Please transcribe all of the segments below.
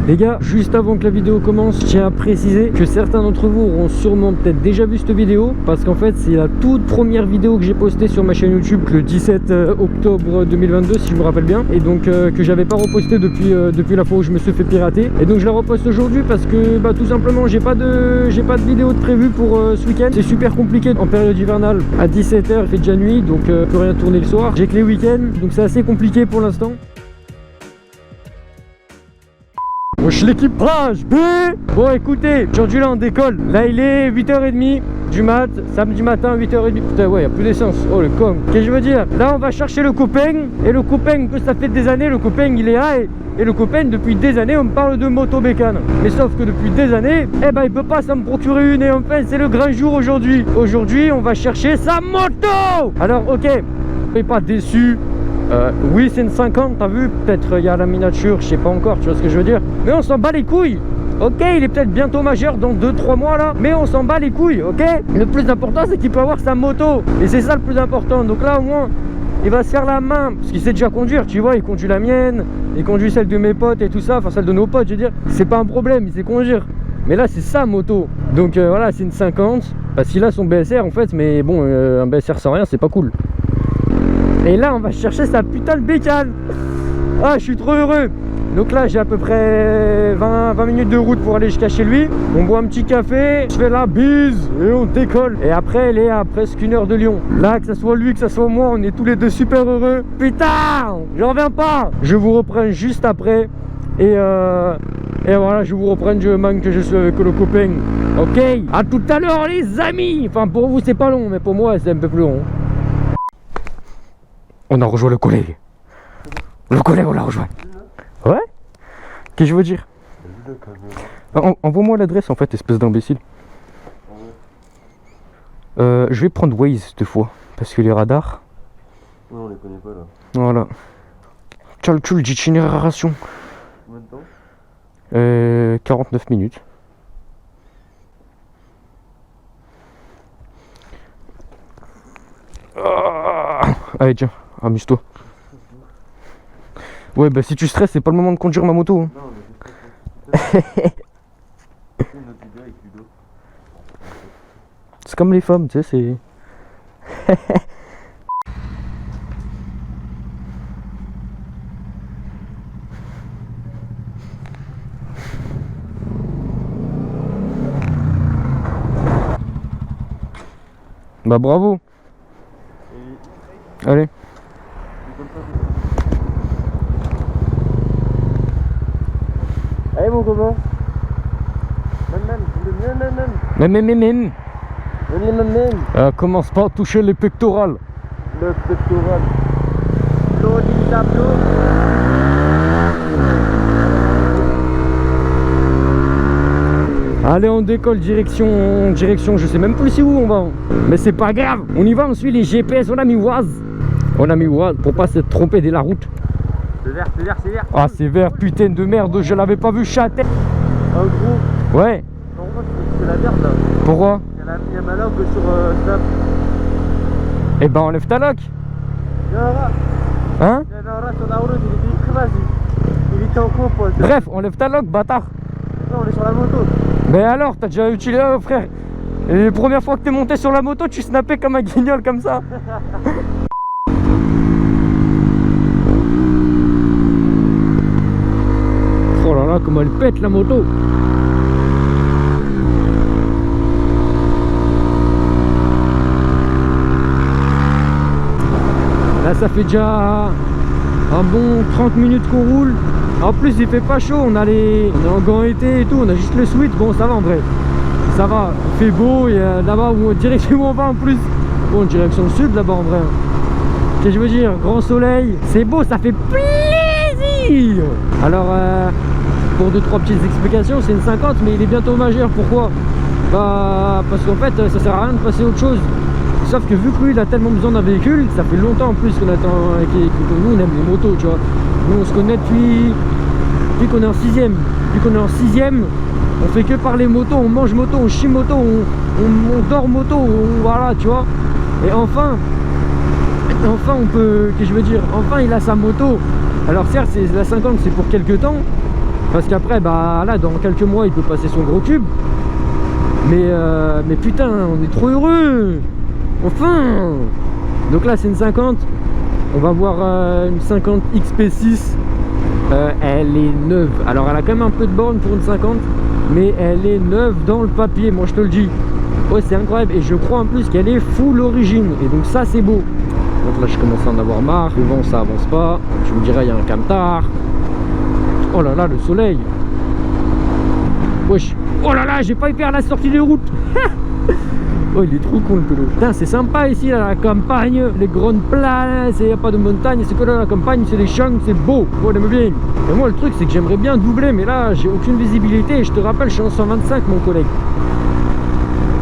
Les gars, juste avant que la vidéo commence, je tiens à préciser que certains d'entre vous auront sûrement peut-être déjà vu cette vidéo, parce qu'en fait c'est la toute première vidéo que j'ai postée sur ma chaîne YouTube le 17 octobre 2022 si je me rappelle bien, et donc que j'avais pas reposté depuis la fois où je me suis fait pirater, et donc je la reposte aujourd'hui parce que tout simplement j'ai pas de vidéo de prévu pour ce week-end. C'est super compliqué en période hivernale, à 17 h il fait déjà nuit, donc je peux rien tourner le soir, j'ai que les week-ends, donc c'est assez compliqué pour l'instant. Wesh l'équipage B. Bon écoutez, aujourd'hui là on décolle. Là il est 8h30 du mat, samedi matin 8h30. Putain ouais, y a plus d'essence. Oh le con. Qu'est-ce que je veux dire? Là on va chercher le copain. Et le copain, que ça fait des années, le copain il est là. Et le copain depuis des années on me parle de moto bécane. Mais sauf que depuis des années, il peut pas s'en procurer une. Et enfin c'est le grand jour aujourd'hui. Aujourd'hui on va chercher sa moto. Alors ok, soyez pas déçus. Oui c'est une 50, t'as vu, peut-être il y a la miniature, je sais pas encore, tu vois ce que je veux dire, mais on s'en bat les couilles. Ok, il est peut-être bientôt majeur dans 2-3 mois là, mais on s'en bat les couilles, ok. Le plus important c'est qu'il peut avoir sa moto, et c'est ça le plus important. Donc là au moins il va se faire la main, parce qu'il sait déjà conduire, tu vois, il conduit la mienne, il conduit celle de mes potes et tout ça, enfin celle de nos potes je veux dire, c'est pas un problème, il sait conduire. Mais là c'est sa moto, donc voilà, c'est une 50, parce qu'il a son BSR en fait, mais bon, un BSR sans rien c'est pas cool. Et là on va chercher sa putain de bécane. Ah je suis trop heureux. Donc là j'ai à peu près 20 minutes de route pour aller jusqu'à chez lui. On boit un petit café, je fais la bise et on décolle. Et après elle est à presque 1 heure de Lyon. Là que ça soit lui, que ça soit moi, on est tous les deux super heureux. Putain, j'en reviens pas. Je vous reprends juste après. Et voilà, je vous reprends du man que je suis avec le copain. Ok, à tout à l'heure les amis. Enfin pour vous c'est pas long, mais pour moi c'est un peu plus long. On a rejoint le collègue. Le collègue, on l'a rejoint. Ouais? Qu'est-ce que je veux dire? Envoie-moi l'adresse en fait, espèce d'imbécile. Je vais prendre Waze cette fois. Parce que les radars. Non, on les connaît pas là. Voilà. Calcul d'itinérration. Combien de temps? 49 minutes. Allez, tiens. Amuse-toi. Ouais bah si tu stresses c'est pas le moment de conduire ma moto hein. Non mais c'est comme les femmes tu sais c'est... Bah bravo. Allez. Allez mon copain. Même. Commence pas à toucher les pectorales. Le pectoral. L'eau du tableau. Allez on décolle direction, je sais même plus où on va. Mais c'est pas grave, on y va, on suit les GPS, on a mis Waze. On a mis Waze pour pas se tromper de la route. C'est vert, c'est vert, c'est vert. Ah c'est vert, putain de merde, je l'avais pas vu chater. En gros. Ouais. En gros c'est la merde là. Pourquoi? Il y a ma lock sur Snap. Eh ben enlève ta lock. Hein? Il y en a sur la route, il était écrasé. Il était en compote. Bref, enlève ta lock, bâtard. Non, on est sur la moto. Mais alors, t'as déjà utilisé, frère. Et la première fois que t'es monté sur la moto, tu snappais comme un guignol comme ça. Oh là là, comment elle pète la moto. Là, ça fait déjà un bon 30 minutes qu'on roule. En plus il fait pas chaud, on est en gants été et tout, on a juste le sweat, bon ça va en vrai. Ça va, il fait beau, et là-bas où direction où on va en plus. Bon direction sud là-bas en vrai. Qu'est-ce que je veux dire, grand soleil, c'est beau, ça fait plaisir. Alors pour 2-3 petites explications, c'est une 50 mais il est bientôt majeur, pourquoi? Bah parce qu'en fait ça sert à rien de passer autre chose. Sauf que vu que lui il a tellement besoin d'un véhicule, ça fait longtemps en plus qu'on attend, nous on aime les motos tu vois. Nous on se connaît depuis qu'on est en 6ème. Depuis qu'on est en 6ème, on fait que parler moto, on mange moto, on chie moto, on dort moto, voilà tu vois. Et enfin on peut, qu'est-ce que je veux dire, enfin il a sa moto. Alors certes la 50 c'est pour quelques temps, Parce qu'après, bah là, dans quelques mois, il peut passer son gros cube. Mais putain, on est trop heureux. Enfin. Donc là, c'est une 50. On va voir une 50 XP6. Elle est neuve. Alors, elle a quand même un peu de borne pour une 50. Mais elle est neuve dans le papier, moi je te le dis. Ouais, c'est incroyable. Et je crois en plus qu'elle est full origine. Et donc ça, c'est beau. Donc là, je commence à en avoir marre. Devant, ça avance pas. Tu me dirais, il y a un camtar. Oh là là, le soleil. Wesh. Oh là là, j'ai pas faire la sortie des routes. Oh, il est trop con le pélo. Putain, c'est sympa ici, là, la campagne, les grandes plaines, il n'y a pas de montagne, c'est que là, la campagne, c'est des champs, c'est beau, on aime bien. Et moi, le truc, c'est que j'aimerais bien doubler, mais là, j'ai aucune visibilité. Et je te rappelle, je suis en 125, mon collègue.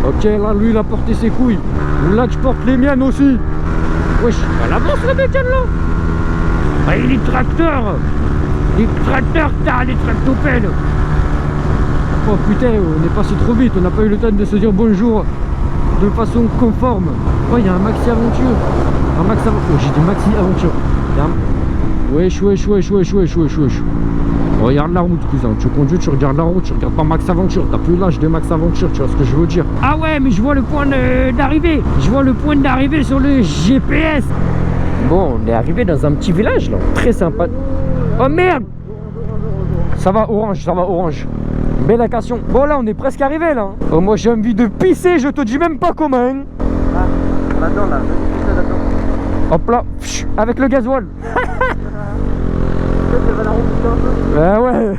Ok, là, lui, il a porté ses couilles. Là, je porte les miennes aussi. Wesh, elle avance, la bécane, là. Ah, il est tracteur. Les tracteurs, t'as les tractopelles. Oh putain, on est passé trop vite, on n'a pas eu le temps de se dire bonjour de façon conforme. Oh, il y a un maxi aventure. Un max aventure. Oh, j'ai dit maxi aventure. Wesh, wesh, wesh, wesh, wesh, wesh, wesh. Regarde la route, cousin. Tu conduis, tu regardes la route, tu regardes pas Max Aventure. T'as plus l'âge de Max Aventure, tu vois ce que je veux dire. Ah ouais, mais je vois le point d'arrivée. Je vois le point d'arrivée sur le GPS. Bon, on est arrivé dans un petit village, là. Très sympa. Oh merde. Ça va, orange, ça va, orange. Belle occasion. Bon, là, on est presque arrivé, là. Oh, moi, j'ai envie de pisser, je te dis même pas comment. Hein. Ah, là-dedans, là. Hop là, avec le gasoil. Ah ouais.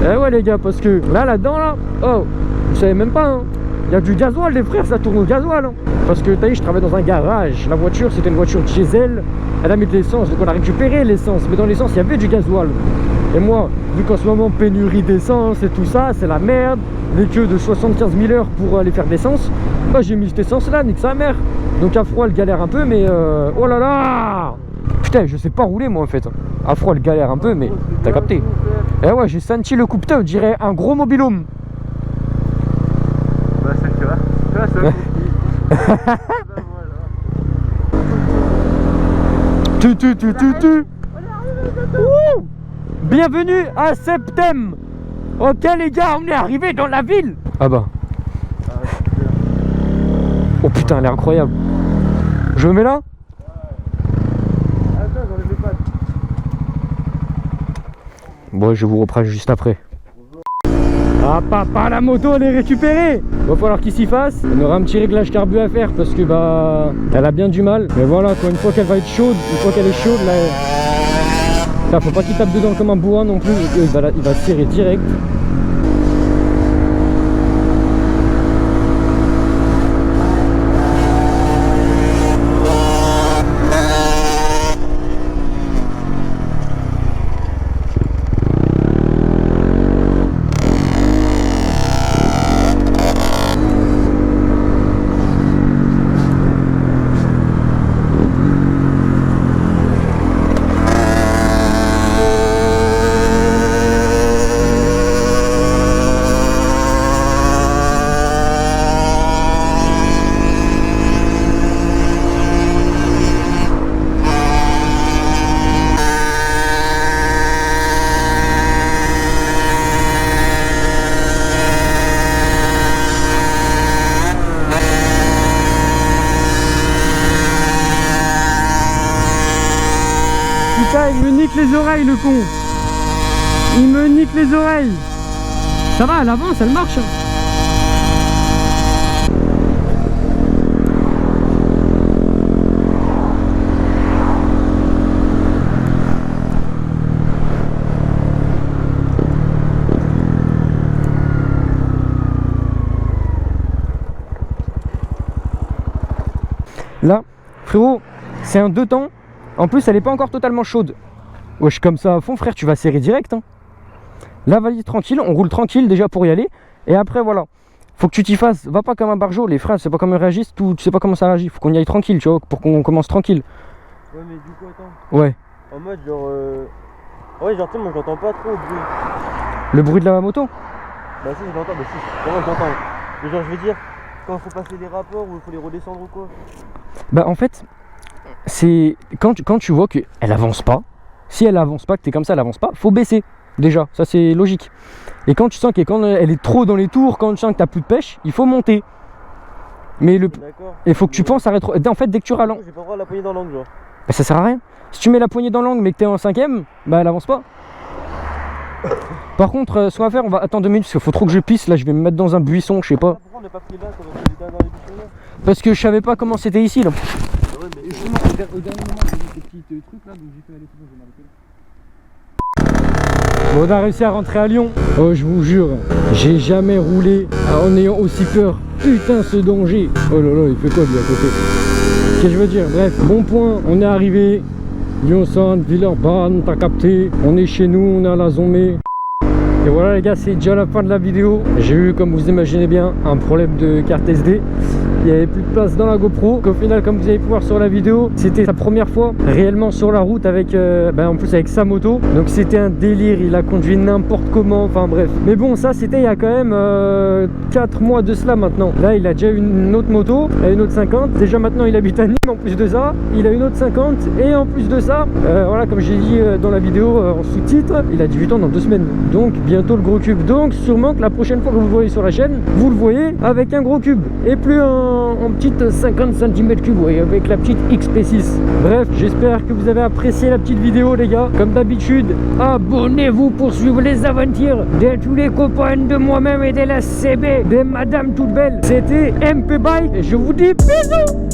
Eh ouais les gars, parce que là-dedans là, oh, vous savez même pas, hein. Il y a du gasoil les frères, ça tourne au gasoil, hein. Parce que t'as vu, je travaille dans un garage. La voiture, c'était une voiture diesel. Elle a mis de l'essence, donc on a récupéré l'essence. Mais dans l'essence, il y avait du gasoil. Et moi, vu qu'en ce moment, pénurie d'essence et tout ça, c'est la merde. Les queues de 75 000 heures pour aller faire de l'essence. Bah j'ai mis cette essence là, nique sa mère. Donc à froid, elle galère un peu, mais oh là là. Putain, je sais pas rouler moi en fait. À froid, elle galère un peu, mais t'as capté. Eh ouais, j'ai senti le coup, putain, on dirait un gros mobilhome. Bah c'est que là, Tu. Ouh. Bienvenue à Septem. Ok les gars, on est arrivé dans la ville. Ah bah. Oh putain, elle est incroyable. Je me mets là. Bon, je vous reprends juste après. Ah papa, la moto elle est récupérée. Va falloir qu'il s'y fasse. On aura un petit réglage carbu à faire parce que bah elle a bien du mal. Mais voilà quoi, une fois qu'elle va être chaude, une fois qu'elle est chaude là, là faut pas qu'il tape dedans comme un bourrin non plus. Il va serrer direct. Putain, il me nique les oreilles le con. Il me nique les oreilles. Ça va, elle avance, elle marche. Là, frérot, c'est un 2 temps. En plus, elle n'est pas encore totalement chaude. Wesh, comme ça à fond, frère, tu vas serrer direct. Hein. Là, vas-y, tranquille, on roule tranquille déjà pour y aller. Et après, voilà, faut que tu t'y fasses. Va pas comme un barjot, les freins, c'est pas comment ils réagissent, tu sais pas comment ça réagit. Faut qu'on y aille tranquille, tu vois, pour qu'on commence tranquille. Ouais, mais du coup, attends. Ouais. En mode, genre. Ouais, genre, tu sais, moi, j'entends pas trop le bruit. Le bruit de la moto? Bah, si, je l'entends, bah, si. Comment je l'entends? Mais genre, je veux dire, quand il faut passer des rapports ou il faut les redescendre ou quoi? Bah, en fait, c'est quand tu vois qu'elle avance pas. Si elle avance pas, que t'es comme ça, elle avance pas, faut baisser. déjà, ça c'est logique. Et quand tu sens qu'elle est trop dans les tours, quand tu sens que t'as plus de pêche, il faut monter. Mais D'accord. il faut que tu penses à en fait, dès que tu ralentis, J'ai pas le droit de la poignée dans l'angle, genre. bah, ça sert à rien. Si tu mets la poignée dans l'angle mais que t'es en 5ème, bah elle avance pas. Par contre, ce qu'on va faire, on va attendre 2 minutes parce qu'il faut trop que je pisse. Là, je vais me mettre dans un buisson, je sais pas. Pourquoi on n'est pas pris là, quand on était dans les buissons là? Parce que je savais pas comment c'était ici là. Ouais, mais Justement, au dernier moment, j'ai vu ces petits trucs là, donc j'ai fait aller tout le monde, Bon, on a réussi à rentrer à Lyon. Oh, je vous jure, j'ai jamais roulé en ayant aussi peur. Putain, ce danger. Oh là là, il fait quoi lui à côté? Qu'est-ce que je veux dire? Bref, bon point, on est arrivé. Lyon-Centre, Villeurbanne, t'as capté. On est chez nous, on est à la Zomé. Et voilà les gars, c'est déjà la fin de la vidéo. J'ai eu, comme vous imaginez bien, un problème de carte SD. Il n'y avait plus de place dans la GoPro. Au final, comme vous allez pu voir sur la vidéo, c'était sa première fois réellement sur la route avec, en plus avec sa moto. Donc c'était un délire, il a conduit n'importe comment, enfin bref. Mais bon, ça c'était il y a quand même 4 mois de cela maintenant. Là, il a déjà une autre moto, une autre 50. Déjà maintenant, il habite à Nîmes en plus de ça. Il a une autre 50 et en plus de ça, voilà, comme j'ai dit dans la vidéo en sous-titre, il a 18 ans dans 2 semaines. Donc bientôt le gros cube. Donc sûrement que la prochaine fois que vous le voyez sur la chaîne, vous le voyez avec un gros cube et plus en petite 50 cm3, voyez, avec la petite XP6. Bref, j'espère que vous avez apprécié la petite vidéo les gars. Comme d'habitude, abonnez-vous pour suivre les aventures de tous les copains de moi-même et de la CB, de Madame Toute Belle. C'était MP Bike et je vous dis bisous.